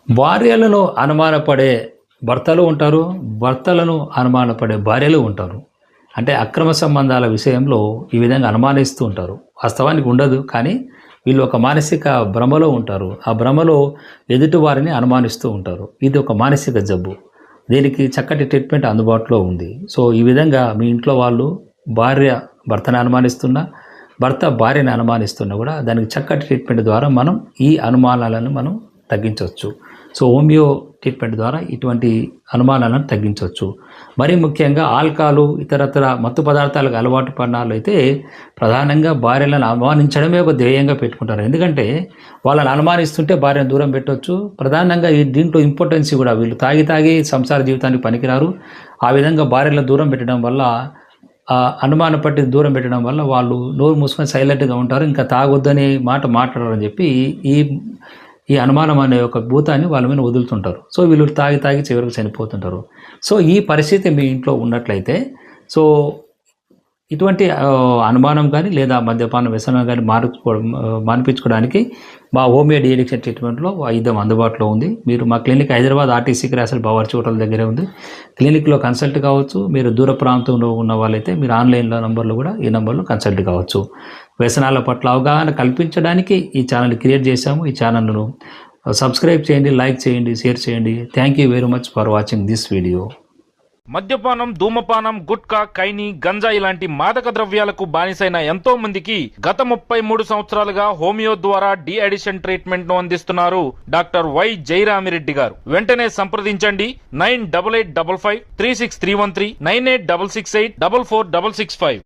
భార్యలను అనుమానపడే భర్తలు ఉంటారు. భర్తలను అనుమానపడే భార్యలు ఉంటారు. అంటే అక్రమ సంబంధాల విషయంలో ఈ విధంగా అనుమానిస్తూ ఉంటారు. వాస్తవానికి ఉండదు. కానీ వీళ్ళు ఒక మానసిక భ్రమలో ఉంటారు. ఆ భ్రమలో ఎదుటివారిని అనుమానిస్తూ ఉంటారు. ఇది ఒక మానసిక జబ్బు. దీనికి చక్కటి ట్రీట్మెంట్ అందుబాటులో ఉంది. సో ఈ విధంగా మీ ఇంట్లో వాళ్ళు భార్య భర్తను అనుమానిస్తున్నా, భర్త భార్యని అనుమానిస్తున్నా కూడా దానికి చక్కటి ట్రీట్మెంట్ ద్వారా మనం ఈ అనుమానాలను మనం తగ్గించవచ్చు. సో హోమియో ట్రీట్మెంట్ ద్వారా ఇటువంటి అనుమానాలను తగ్గించవచ్చు. మరీ ముఖ్యంగా ఆల్కహాలు ఇతరత్ర మత్తు పదార్థాలకు అలవాటు పడినాళ్ళు అయితే ప్రధానంగా భార్యలను అనుమానించడమే ఒక ధ్యేయంగా పెట్టుకుంటారు. ఎందుకంటే వాళ్ళని అనుమానిస్తుంటే భార్యను దూరం పెట్టవచ్చు. ప్రధానంగా దీంట్లో ఇంపార్టెన్స్ కూడా వీళ్ళు తాగి సంసార జీవితానికి పనికిరారు. ఆ విధంగా భార్యలను దూరం పెట్టడం వల్ల అనుమానం పట్టి దూరం పెట్టడం వల్ల వాళ్ళు నోరు మూసుకొని సైలెంట్గా ఉంటారు. ఇంకా తాగొద్దనే మాట మాట్లాడారని చెప్పి ఈ అనుమానం అనే ఒక భూతాన్ని వాళ్ళ మీద వదులుతుంటారు. సో వీళ్ళు తాగి చివరికి చనిపోతుంటారు. సో ఈ పరిస్థితి మీ ఇంట్లో ఉన్నట్లయితే సో ఇటువంటి అనుమానం కానీ లేదా మద్యపాన వ్యసనం కానీ మానిపించుకోవడానికి మా హోమియో డీఎడిక్షన్ ట్రీట్మెంట్లో వైద్యం అందుబాటులో ఉంది. మీరు మా క్లినిక్ హైదరాబాద్ ఆర్టీసీ క్రాసల్ బావర్చి హోటల్ దగ్గరే ఉంది. క్లినిక్లో కన్సల్ట్ కావచ్చు. మీరు దూర ప్రాంతంలో ఉన్న వాళ్ళైతే మీరు ఆన్లైన్లో నంబర్లు కూడా ఈ నంబర్లో కన్సల్ట్ కావచ్చు. వ్యసనాల పట్ల అవగాహన కల్పించడానికి ఈ ఛానల్ క్రియేట్ చేశాము. ఈ ఛానల్ను సబ్స్క్రైబ్ చేయండి, లైక్ చేయండి, షేర్ చేయండి. Thank you very much for watching this video. మద్యపానం, ధూమపానం, గుట్కా, ఖైనీ, గంజా ఇలాంటి మాదక ద్రవ్యాలకు బానిసైన ఎంతో మందికి గత 33 సంవత్సరాలుగా హోమియో ద్వారా డి అడిక్షన్ ట్రీట్మెంట్ ను అందిస్తున్నారు డాక్టర్ వై జయరామిరెడ్డి గారు. వెంటనే సంప్రదించండి 9885536313 9866844665.